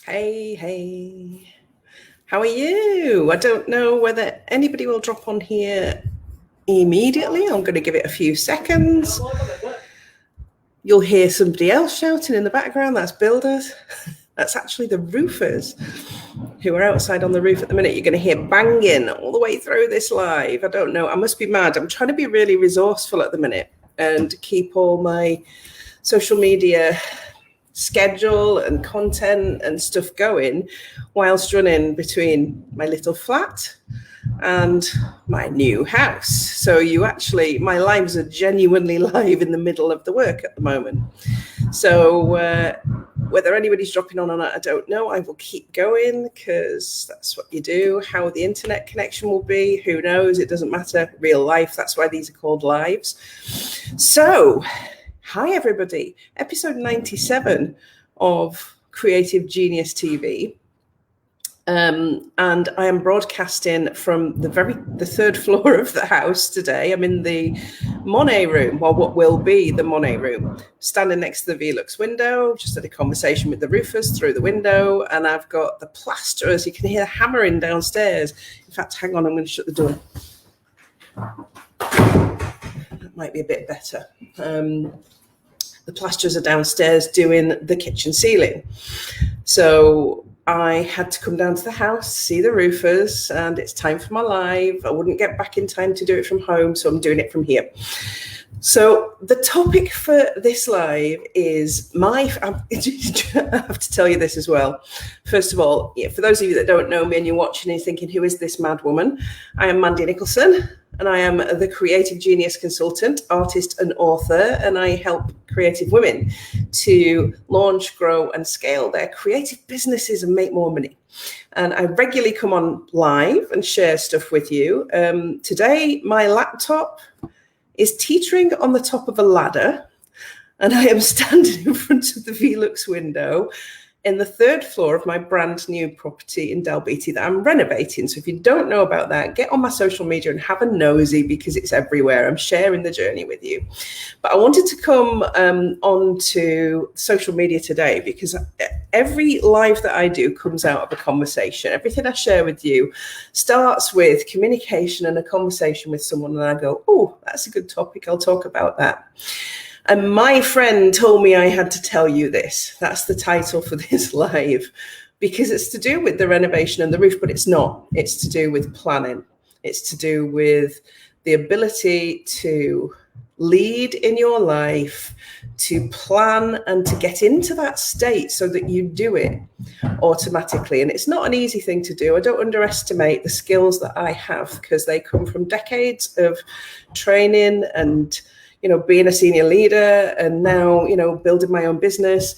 Hey. How are you? I don't know whether anybody will drop on here immediately. I'm going to give it a few seconds. You'll hear somebody else shouting in the background. That's builders. That's actually the roofers who are outside on the roof at the minute. You're going to hear banging all the way through this live. I don't know. I must be mad. I'm trying to be really resourceful at the minute and keep all my social media schedule and content and stuff going whilst running between my little flat and my new house. So my lives are genuinely live in the middle of the work at the moment. So whether anybody's dropping on or not, I don't know. I will keep going because that's what you do. How the internet connection will be, who knows? It doesn't matter. Real life. That's why these are called lives. So hi, everybody. Episode 97 of Creative Genius TV. And I am broadcasting from the third floor of the house today. I'm in the Monet room, or what will be the Monet room, standing next to the Velux window, just had a conversation with the roofers through the window. And I've got the plasterers. You can hear hammering downstairs. In fact, hang on, I'm going to shut the door. That might be a bit better. The plasterers are downstairs doing the kitchen ceiling. So I had to come down to the house to see the roofers, and it's time for my live. I wouldn't get back in time to do it from home, so I'm doing it from here. So the topic for this live is I have to tell you this as well. First of all, for those of you that don't know me and you're watching and you're thinking, who is this mad woman? I am Mandy Nicholson, and I am the Creative Genius Consultant, artist and author, and I help creative women to launch, grow and scale their creative businesses and make more money. And I regularly come on live and share stuff with you. Today, my laptop is teetering on the top of a ladder, and I am standing in front of the Velux window in the third floor of my brand new property in Dalbeattie that I'm renovating. So if you don't know about that, get on my social media and have a nosy because it's everywhere. I'm sharing the journey with you. But I wanted to come onto social media today because every live that I do comes out of a conversation. Everything I share with you starts with communication and a conversation with someone, and I go, oh, that's a good topic. I'll talk about that. And my friend told me I had to tell you this. That's the title for this live, because it's to do with the renovation and the roof, but it's not. It's to do with planning. It's to do with the ability to lead in your life, to plan and to get into that state so that you do it automatically. And it's not an easy thing to do. I don't underestimate the skills that I have because they come from decades of training and being a senior leader and now, building my own business.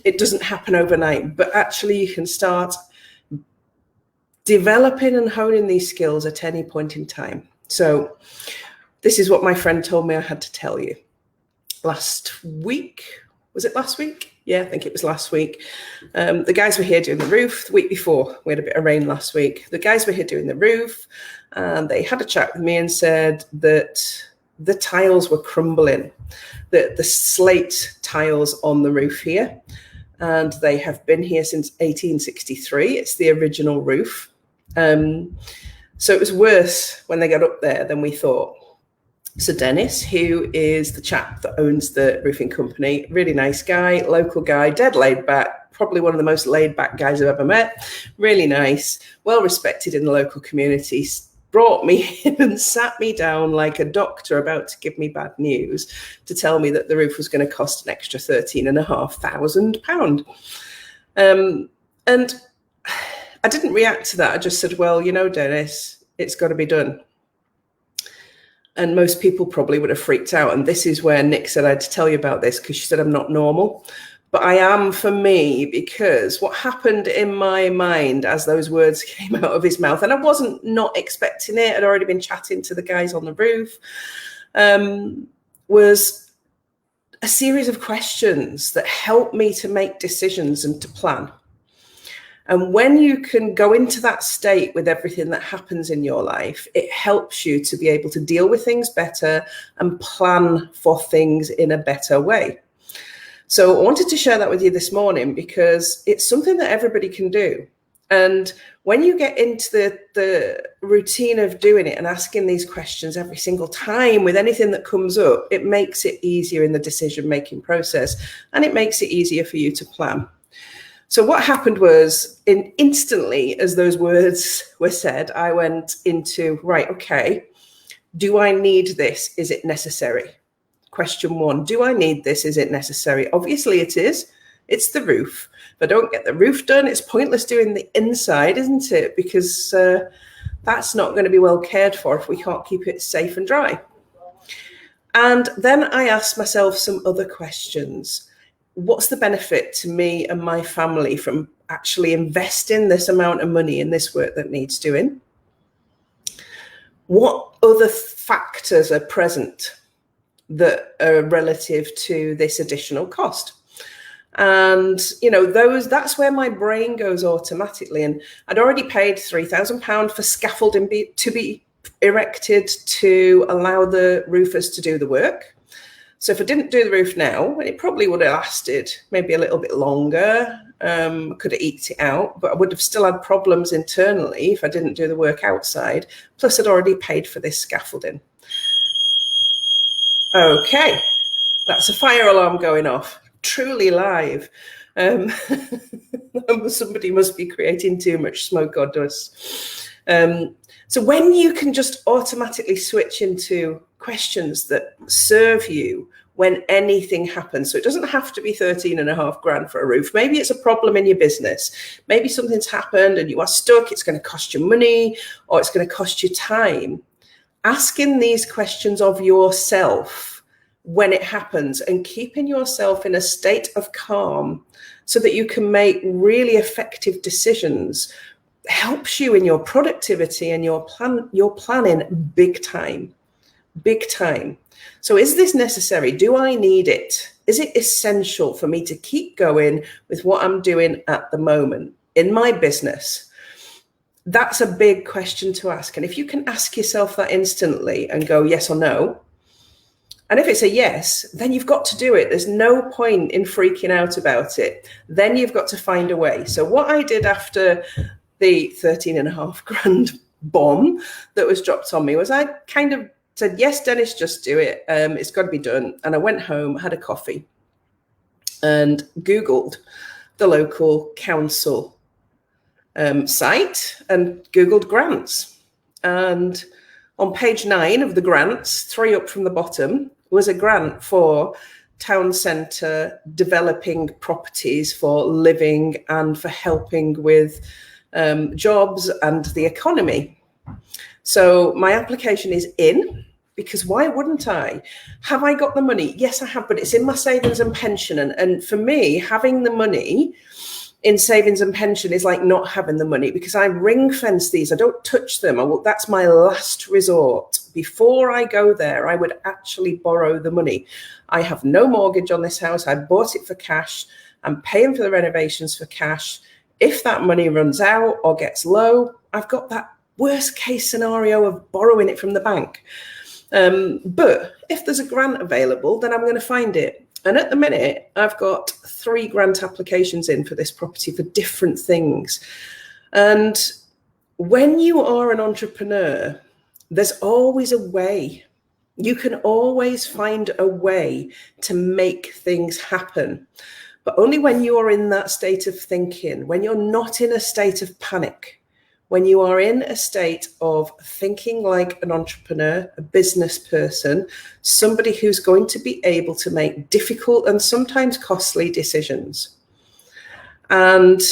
It doesn't happen overnight, but actually you can start developing and honing these skills at any point in time. So this is what my friend told me I had to tell you. Last week, was it last week? Yeah, I think it was last week. The guys were here doing the roof the week before. We had a bit of rain last week. The guys were here doing the roof, and they had a chat with me and said that the tiles were crumbling, the slate tiles on the roof here. And they have been here since 1863. It's the original roof. So it was worse when they got up there than we thought. So Dennis, who is the chap that owns the roofing company, really nice guy, local guy, dead laid back, probably one of the most laid back guys I've ever met. Really nice, well respected in the local community, brought me in and sat me down like a doctor about to give me bad news to tell me that the roof was going to cost an extra £13,500. And I didn't react to that. I just said, well, Dennis, it's got to be done. And most people probably would have freaked out. And this is where Nick said I had to tell you about this because she said I'm not normal. But I am for me, because what happened in my mind as those words came out of his mouth, and I wasn't not expecting it, I'd already been chatting to the guys on the roof, was a series of questions that helped me to make decisions and to plan. And when you can go into that state with everything that happens in your life, it helps you to be able to deal with things better and plan for things in a better way. So I wanted to share that with you this morning because it's something that everybody can do. And when you get into the routine of doing it and asking these questions every single time with anything that comes up, it makes it easier in the decision-making process, and it makes it easier for you to plan. So what happened was, instantly as those words were said, I went into, right, okay, do I need this? Is it necessary? Question one, do I need this? Is it necessary? Obviously it is. It's the roof. If I don't get the roof done, it's pointless doing the inside, isn't it? Because that's not going to be well cared for if we can't keep it safe and dry. And then I asked myself some other questions. What's the benefit to me and my family from actually investing this amount of money in this work that needs doing? What other factors are present that are relative to this additional cost? And, that's where my brain goes automatically. And I'd already paid £3,000 for scaffolding to be erected to allow the roofers to do the work. So if I didn't do the roof now, it probably would have lasted maybe a little bit longer. Could have eked it out, but I would have still had problems internally if I didn't do the work outside. Plus, I'd already paid for this scaffolding. Okay, that's a fire alarm going off. Truly live. Somebody must be creating too much smoke or dust. So when you can just automatically switch into questions that serve you when anything happens. So it doesn't have to be 13.5 grand for a roof. Maybe it's a problem in your business. Maybe something's happened and you are stuck. It's going to cost you money or it's going to cost you time. Asking these questions of yourself when it happens and keeping yourself in a state of calm so that you can make really effective decisions helps you in your productivity and your planning big time. So is this necessary? Do I need it? Is it essential for me to keep going with what I'm doing at the moment in my business? That's a big question to ask. And if you can ask yourself that instantly and go yes or no, and if it's a yes, then you've got to do it. There's no point in freaking out about it. Then you've got to find a way. So what I did after the 13.5 grand bomb that was dropped on me was I kind of said, yes, Dennis, just do it. It's got to be done. And I went home, had a coffee and Googled the local council site and Googled grants. And on page 9 of the grants, 3 up from the bottom, was a grant for town centre developing properties for living and for helping with jobs and the economy. So my application is in, because why wouldn't I? Have I got the money? Yes, I have, but it's in my savings and pension. And for me, having the money in savings and pension is like not having the money, because I ring fence these. I don't touch them. That's my last resort. Before I go there, I would actually borrow the money. I have no mortgage on this house. I bought it for cash. I'm paying for the renovations for cash. If that money runs out or gets low, I've got that worst case scenario of borrowing it from the bank. But if there's a grant available, then I'm going to find it. And at the minute, I've got 3 grant applications in for this property for different things. And when you are an entrepreneur, there's always a way. You can always find a way to make things happen. But only when you are in that state of thinking, when you're not in a state of panic, when you are in a state of thinking like an entrepreneur, a business person, somebody who's going to be able to make difficult and sometimes costly decisions, and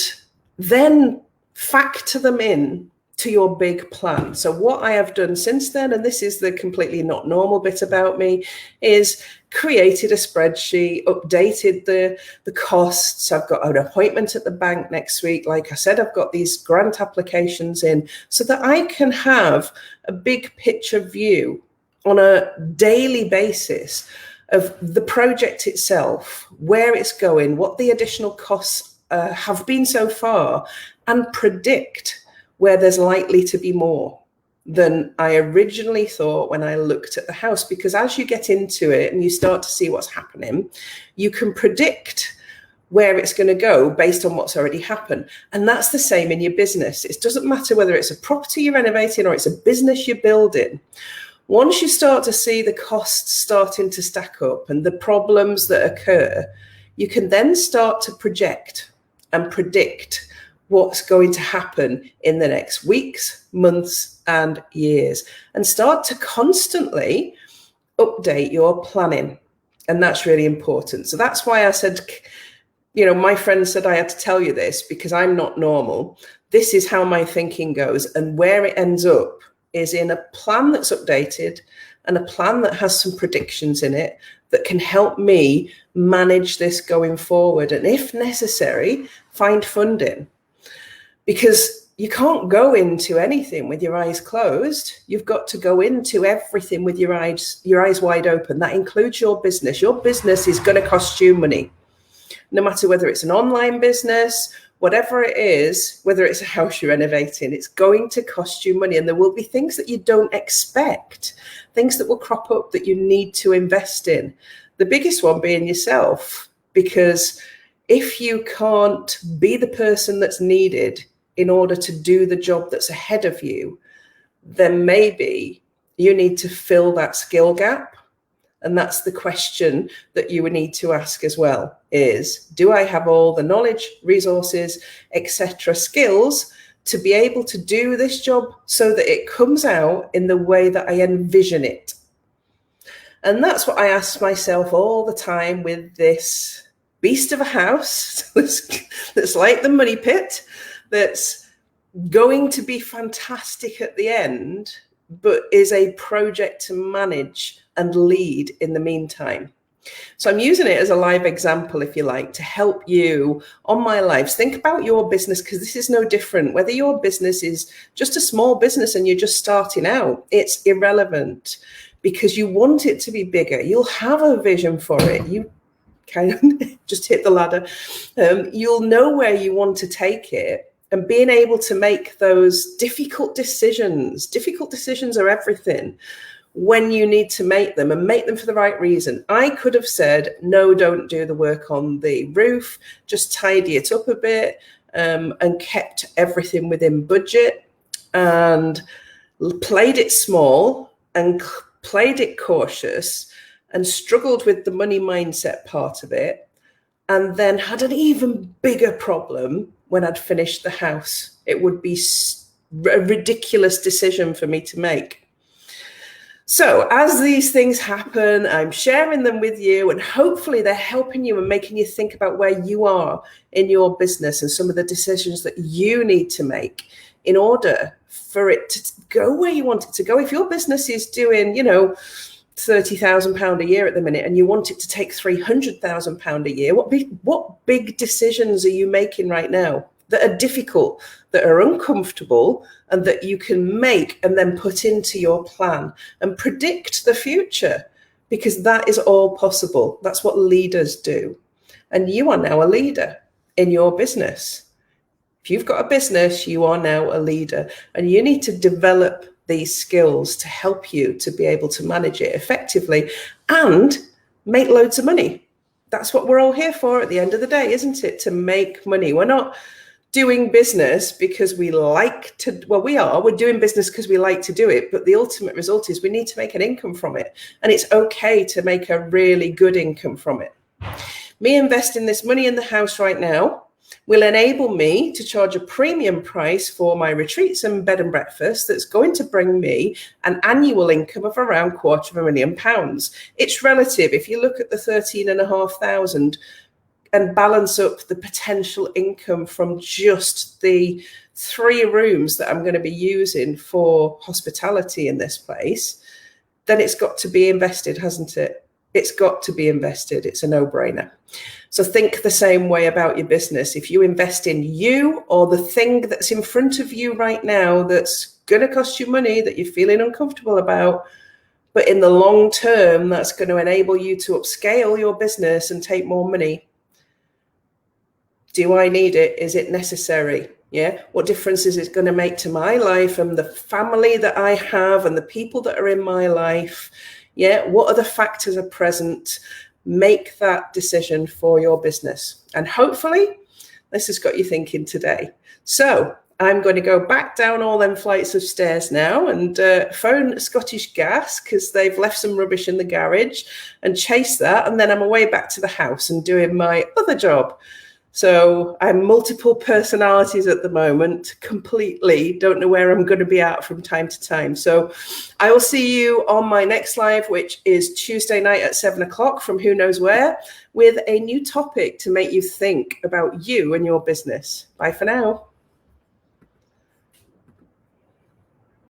then factor them in to your big plan. So what I have done since then, and this is the completely not normal bit about me, is created a spreadsheet, updated the costs. I've got an appointment at the bank next week. Like I said, I've got these grant applications in so that I can have a big picture view on a daily basis of the project itself, where it's going, what the additional costs have been so far, and predict where there's likely to be more. than I originally thought when I looked at the house, because as you get into it and you start to see what's happening, you can predict where it's going to go based on what's already happened. And that's the same in your business. It doesn't matter whether it's a property you're renovating or it's a business you're building. Once you start to see the costs starting to stack up and the problems that occur, you can then start to project and predict what's going to happen in the next weeks, months, and years, and start to constantly update your planning. And that's really important. So that's why I said, my friend said I had to tell you this, because I'm not normal. This is how my thinking goes, and where it ends up is in a plan that's updated and a plan that has some predictions in it that can help me manage this going forward. And if necessary, find funding. Because you can't go into anything with your eyes closed. You've got to go into everything with your eyes wide open. That includes your business. Your business is going to cost you money. No matter whether it's an online business, whatever it is, whether it's a house you're renovating, it's going to cost you money. And there will be things that you don't expect, things that will crop up that you need to invest in. The biggest one being yourself, because if you can't be the person that's needed in order to do the job that's ahead of you, then maybe you need to fill that skill gap. And that's the question that you would need to ask as well, is, do I have all the knowledge, resources, etc., skills to be able to do this job so that it comes out in the way that I envision it? And that's what I ask myself all the time with this beast of a house that's like the money pit, that's going to be fantastic at the end, but is a project to manage and lead in the meantime. So I'm using it as a live example, if you like, to help you on my lives. Think about your business, because this is no different. Whether your business is just a small business and you're just starting out, it's irrelevant, because you want it to be bigger. You'll have a vision for it. You kind of just hit the ladder. You'll know where you want to take it, and being able to make those difficult decisions. Difficult decisions are everything when you need to make them, and make them for the right reason. I could have said, no, don't do the work on the roof, just tidy it up a bit, and kept everything within budget, and played it small and played it cautious, and struggled with the money mindset part of it, and then had an even bigger problem when I'd finished the house. It would be a ridiculous decision for me to make. So as these things happen, I'm sharing them with you, and hopefully they're helping you and making you think about where you are in your business and some of the decisions that you need to make in order for it to go where you want it to go. If your business is doing, £30,000 a year at the minute, and you want it to take £300,000 a year, what big decisions are you making right now that are difficult, that are uncomfortable, and that you can make and then put into your plan and predict the future? Because that is all possible. That's what leaders do. And you are now a leader in your business. If you've got a business, you are now a leader, and you need to develop these skills to help you to be able to manage it effectively and make loads of money. That's what we're all here for at the end of the day, isn't it? To make money. We're not doing business because we like to, we're doing business because we like to do it, but the ultimate result is we need to make an income from it. And it's okay to make a really good income from it. Me investing this money in the house right now will enable me to charge a premium price for my retreats and bed and breakfast that's going to bring me an annual income of around £250,000. It's relative. If you look at the 13,500 and balance up the potential income from just the 3 rooms that I'm going to be using for hospitality in this place, then it's got to be invested, hasn't it? It's got to be invested. It's a no-brainer. So think the same way about your business. If you invest in you or the thing that's in front of you right now that's going to cost you money, that you're feeling uncomfortable about, but in the long term, that's going to enable you to upscale your business and take more money. Do I need it? Is it necessary? Yeah, what difference is it going to make to my life and the family that I have and the people that are in my life? Yeah, what other factors are present? Make that decision for your business. And hopefully, this has got you thinking today. So I'm going to go back down all them flights of stairs now and phone Scottish Gas because they've left some rubbish in the garage and chase that. And then I'm away back to the house and doing my other job. So I'm multiple personalities at the moment, completely don't know where I'm going to be at from time to time. So I will see you on my next live, which is Tuesday night at 7 o'clock from who knows where, with a new topic to make you think about you and your business. Bye for now.